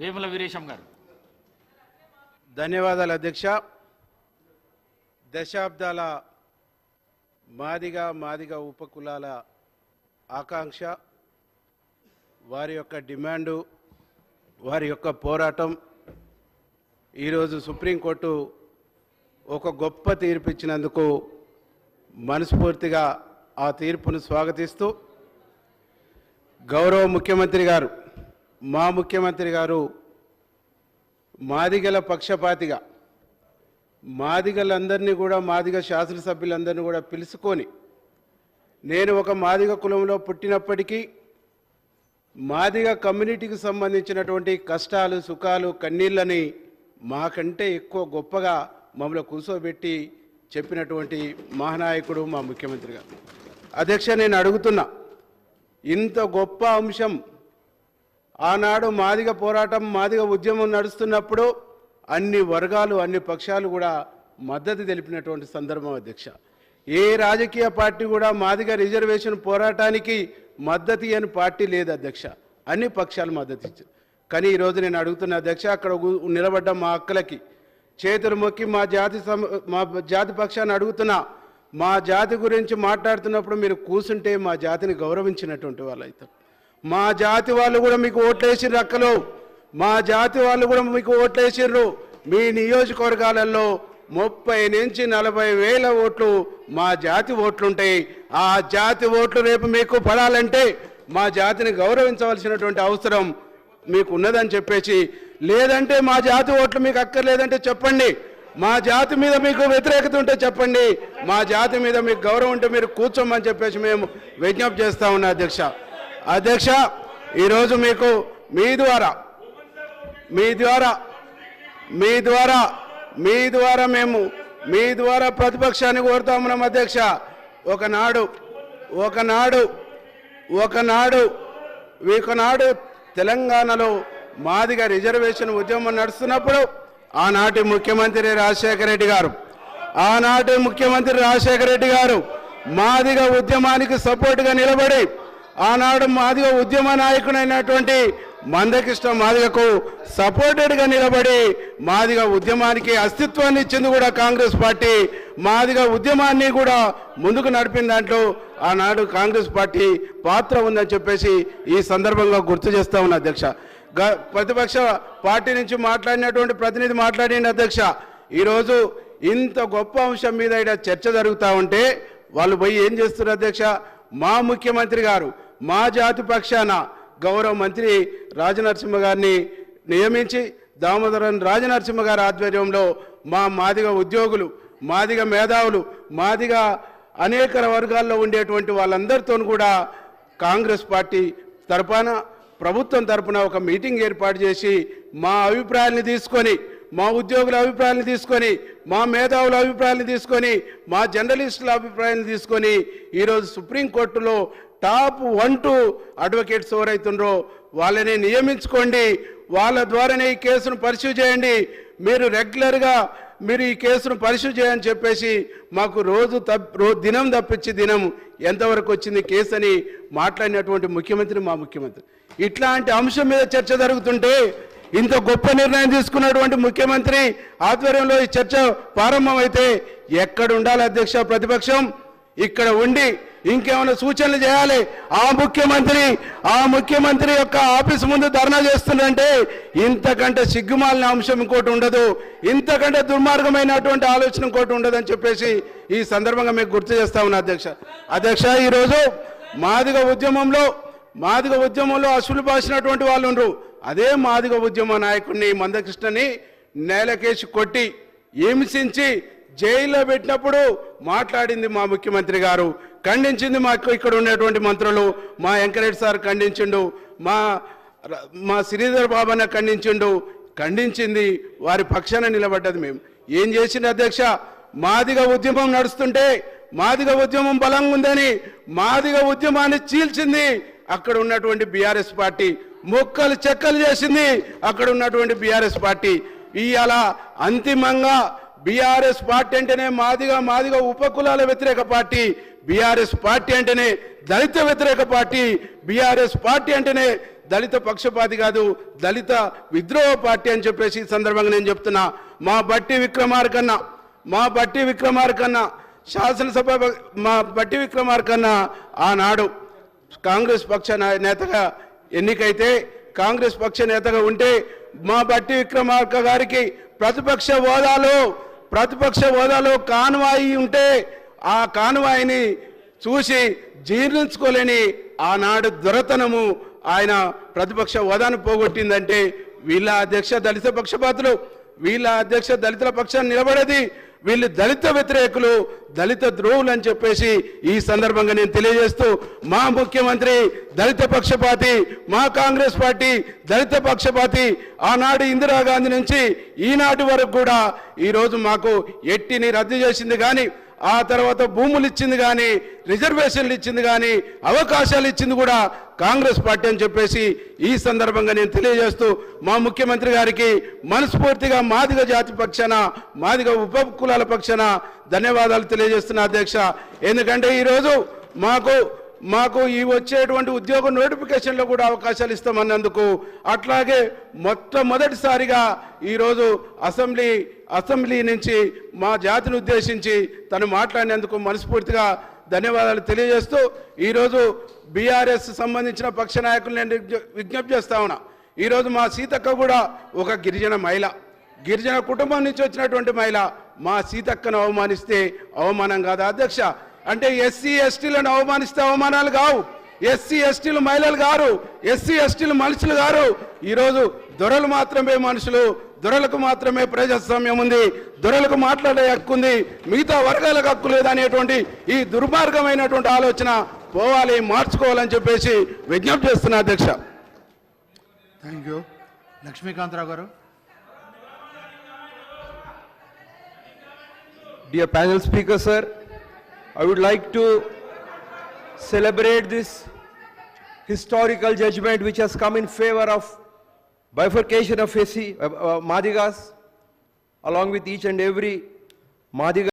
వేముల వీరేశం గారు. ధన్యవాదాలు అధ్యక్ష. దశాబ్దాల మాదిగ ఉపకులాల ఆకాంక్ష, వారి యొక్క డిమాండు, వారి యొక్క పోరాటం ఈరోజు సుప్రీంకోర్టు ఒక గొప్ప తీర్పు ఇచ్చినందుకు మనస్ఫూర్తిగా ఆ తీర్పును స్వాగతిస్తూ, గౌరవ ముఖ్యమంత్రి గారు, మా ముఖ్యమంత్రి గారు మాదిగల పక్షపాతిగా మాదిగలందరినీ కూడా, మాదిగ శాసనసభ్యులందరినీ కూడా పిలుచుకొని, నేను ఒక మాదిగ కులంలో పుట్టినప్పటికీ మాదిగ కమ్యూనిటీకి సంబంధించినటువంటి కష్టాలు, సుఖాలు, కన్నీళ్ళని మాకంటే ఎక్కువ గొప్పగా మమ్మల్ని కూర్చోబెట్టి చెప్పినటువంటి మహానాయకుడు మా ముఖ్యమంత్రి గారు. అధ్యక్ష, నేను అడుగుతున్నా, ఇంత గొప్ప అంశం ఆనాడు మాదిగ పోరాటం, మాదిగ ఉద్యమం నడుస్తున్నప్పుడు అన్ని వర్గాలు, అన్ని పక్షాలు కూడా మద్దతు తెలిపినటువంటి సందర్భం అధ్యక్ష. ఏ రాజకీయ పార్టీ కూడా మాదిగ రిజర్వేషన్ పోరాటానికి మద్దతు ఇవ్వని పార్టీ లేదు అధ్యక్ష. అన్ని పక్షాలు మద్దతు ఇచ్చారు. కానీ ఈరోజు నేను అడుగుతున్న అధ్యక్ష, అక్కడ నిలబడ్డ మా అక్కలకి చేతులు మొక్కి మా జాతి పక్షాన్ని అడుగుతున్నా, మా జాతి గురించి మాట్లాడుతున్నప్పుడు మీరు కూర్చుంటే మా జాతిని గౌరవించినటువంటి వాళ్ళు అవుతారు. మా జాతి వాళ్ళు కూడా మీకు ఓట్లేసిర్రు అక్కలు, మా జాతి వాళ్ళు కూడా మీకు ఓట్లేసిర్రు. మీ నియోజకవర్గాలలో 30 నుంచి 40 వేల ఓట్లు మా జాతి ఓట్లుంటాయి. ఆ జాతి ఓట్లు రేపు మీకు పడాలంటే మా జాతిని గౌరవించవలసినటువంటి అవసరం మీకు ఉన్నదని చెప్పేసి, లేదంటే మా జాతి ఓట్లు మీకు అక్కర్లేదంటే చెప్పండి, మా జాతి మీద మీకు వ్యతిరేకత ఉంటే చెప్పండి, మా జాతి మీద మీకు గౌరవం ఉంటే మీరు కూర్చోమని చెప్పేసి మేము విజ్ఞప్తి చేస్తా ఉన్నాం అధ్యక్ష. అధ్యక్ష, ఈరోజు మీకు మీ ద్వారా ప్రతిపక్షాన్ని కోరుతా ఉన్నాం అధ్యక్ష. ఒకనాడు తెలంగాణలో మాదిగ రిజర్వేషన్ ఉద్యమం నడుస్తున్నప్పుడు ఆనాటి ముఖ్యమంత్రి రాజశేఖర రెడ్డి గారు మాదిగ ఉద్యమానికి సపోర్టుగా నిలబడి, ఆనాడు మాదిగ ఉద్యమ నాయకుడైనటువంటి మందకృష్ణ మాదిగకు సపోర్టెడ్గా నిలబడి మాదిగ ఉద్యమానికి అస్తిత్వాన్ని ఇచ్చింది కూడా కాంగ్రెస్ పార్టీ. మాదిగ ఉద్యమాన్ని కూడా ముందుకు నడిపిన దాంట్లో ఆనాడు కాంగ్రెస్ పార్టీ పాత్ర ఉందని చెప్పేసి ఈ సందర్భంగా గుర్తు చేస్తా ఉన్నా అధ్యక్ష. ప్రతిపక్ష పార్టీ నుంచి మాట్లాడినటువంటి ప్రతినిధి మాట్లాడిన అధ్యక్ష, ఈరోజు ఇంత గొప్ప అంశం మీద ఇక్కడ చర్చ జరుగుతూ ఉంటే వాళ్ళు పోయి ఏం చేస్తున్నారు అధ్యక్ష? మా ముఖ్యమంత్రి గారు మా జాతి పక్షాన గౌరవ మంత్రి రాజనరసింహ గారిని నియమించి, దామోదరన్ రాజనరసింహ గారి ఆధ్వర్యంలో మా మాదిగ ఉద్యోగులు, మాదిగ మేధావులు, మాదిగ అనేక వర్గాల్లో ఉండేటువంటి వాళ్ళందరితో కూడా కాంగ్రెస్ పార్టీ తరపున, ప్రభుత్వం తరపున ఒక మీటింగ్ ఏర్పాటు చేసి మా అభిప్రాయాలను తీసుకొని, మా ఉద్యోగుల అభిప్రాయాలను తీసుకొని, మా మేధావుల అభిప్రాయాలను తీసుకొని, మా జర్నలిస్టుల అభిప్రాయాలను తీసుకొని ఈరోజు సుప్రీంకోర్టులో టాప్ 1, 2 అడ్వకేట్స్ ఎవరైతుండ్రో వాళ్ళని నియమించుకోండి, వాళ్ళ ద్వారానే ఈ కేసును పరిశీలి చేయండి, మీరు రెగ్యులర్గా మీరు ఈ కేసును పరిశీలి చేయని చెప్పేసి మాకు దినం తప్పించి దినం ఎంతవరకు వచ్చింది కేసు అని మాట్లాడినటువంటి ముఖ్యమంత్రి మా ముఖ్యమంత్రి. ఇట్లాంటి అంశం మీద చర్చ జరుగుతుంటే, ఇంత గొప్ప నిర్ణయం తీసుకున్నటువంటి ముఖ్యమంత్రి ఆధ్వర్యంలో ఈ చర్చ ప్రారంభమైతే ఎక్కడ ఉండాలి అధ్యక్ష ప్రతిపక్షం? ఇక్కడ ఉండి ఇంకేమైనా సూచనలు చేయాలి. ఆ ముఖ్యమంత్రి యొక్క ఆఫీస్ ముందు ధర్నా చేస్తుందంటే ఇంతకంటే సిగ్గుమాలిన అంశం ఇంకోటి ఉండదు, ఇంతకంటే దుర్మార్గమైనటువంటి ఆలోచన ఇంకోటి ఉండదని చెప్పేసి ఈ సందర్భంగా మీకు గుర్తు చేస్తా ఉన్నా అధ్యక్ష. ఈరోజు మాదిగ ఉద్యమంలో అసలు బాసినటువంటి వాళ్ళు ఉండరు. అదే మాదిగ ఉద్యమ నాయకుడిని మందకృష్ణని నేలకేసి కొట్టి హింసించి జైల్లో పెట్టినప్పుడు మాట్లాడింది మా ముఖ్యమంత్రి గారు, ఖండించింది మాకు ఇక్కడ ఉన్నటువంటి మంత్రులు, మా వెంకరెడ్డి సార్ ఖండించిండు, మా శ్రీధర్ బాబన్న ఖండించింది, వారి పక్షాన నిలబడ్డది మేము. ఏం చేసింది అధ్యక్ష? మాదిగ ఉద్యమం నడుస్తుంటే, మాదిగ ఉద్యమం బలంగా ఉందని మాదిగ ఉద్యమాన్ని చీల్చింది అక్కడ ఉన్నటువంటి బీఆర్ఎస్ పార్టీ, మొక్కలు చెక్కలు చేసింది అక్కడ ఉన్నటువంటి బీఆర్ఎస్ పార్టీ. ఇవాళ అంతిమంగా బీఆర్ఎస్ పార్టీ అంటేనే మాదిగ ఉపకులాల వ్యతిరేక పార్టీ, బీఆర్ఎస్ పార్టీ అంటేనే దళిత వ్యతిరేక పార్టీ, బీఆర్ఎస్ పార్టీ అంటేనే దళిత పక్షపాతి కాదు, దళిత విద్రోహ పార్టీ అని చెప్పేసి ఈ సందర్భంగా నేను చెప్తున్నా. మా బట్టి విక్రమార్కన్న శాసనసభ మా బట్టి విక్రమార్కన్న ఆనాడు కాంగ్రెస్ పక్ష నేతగా ఎన్నికైతే, కాంగ్రెస్ పక్ష నేతగా ఉంటే మా బట్టి విక్రమార్క గారికి ప్రతిపక్ష హోదాలో కాన్వాయి ఉంటే ఆ కాన్వాయిని చూసి జీర్ణించుకోలేని ఆనాడు దొరతనము ఆయన ప్రతిపక్ష హోదాను పోగొట్టిందంటే వీళ్ళ అధ్యక్ష దళిత పక్షపాతులు, వీళ్ళ అధ్యక్ష దళితుల పక్షాన్ని నిలబడేది వీళ్ళు దళిత వ్యతిరేకులు, దళిత ద్రోహులు అని చెప్పేసి ఈ సందర్భంగా నేను తెలియజేస్తూ, మా ముఖ్యమంత్రి దళిత పక్షపాతి, మా కాంగ్రెస్ పార్టీ దళిత పక్షపాతి. ఆనాడు ఇందిరాగాంధీ నుంచి ఈనాటి వరకు కూడా ఈరోజు మాకు ఎట్టిని రద్దు చేసింది కానీ, ఆ తర్వాత భూములు ఇచ్చింది కానీ, రిజర్వేషన్లు ఇచ్చింది కానీ, అవకాశాలు ఇచ్చింది కూడా కాంగ్రెస్ పార్టీ అని చెప్పేసి ఈ సందర్భంగా నేను తెలియజేస్తూ, మా ముఖ్యమంత్రి గారికి మనస్ఫూర్తిగా మాదిగ జాతి పక్షాన, మాదిగ ఉప కులాల పక్షాన ధన్యవాదాలు తెలియజేస్తున్నా అధ్యక్ష. ఎందుకంటే ఈరోజు మాకు ఈ వచ్చేటువంటి ఉద్యోగ నోటిఫికేషన్లో కూడా అవకాశాలు ఇస్తామన్నందుకు, అట్లాగే మొట్టమొదటిసారిగా ఈరోజు అసెంబ్లీ నుంచి మా జాతిని ఉద్దేశించి తను మాట్లాడినందుకు మనస్ఫూర్తిగా ధన్యవాదాలు తెలియజేస్తూ, ఈరోజు బీఆర్ఎస్ సంబంధించిన పక్ష నాయకులు నేను విజ్ఞప్తి చేస్తా ఉన్నా. ఈరోజు మా సీతక్క కూడా ఒక గిరిజన కుటుంబం నుంచి వచ్చినటువంటి మహిళ. మా సీతక్కను అవమానిస్తే అవమానం కాదా అధ్యక్ష? అంటే ఎస్సీ ఎస్టీలను అవమానిస్తే అవమానాలు కావు. ఎస్సీ ఎస్టీలు మహిళలు గారు, ఎస్సీ ఎస్టీలు మనుషులు గారు. ఈరోజు దొరలు మాత్రమే మనుషులు, దొరలకు మాత్రమే ప్రజాస్వామ్యం ఉంది, దొరలకు మాట్లాడే హక్కు ఉంది, మిగతా వర్గాలకు హక్కు లేదనేటువంటి ఈ దుర్మార్గమైనటువంటి ఆలోచన పోవాలి, మార్చుకోవాలని చెప్పేసి విజ్ఞప్తి చేస్తున్నా అధ్యక్ష. Thank you. లక్ష్మీకాంతరావు గారు. Dear panel speaker, sir, I would like to celebrate this historical judgment which has come in favor of bifurcation of Madigas, along with each and every Madiga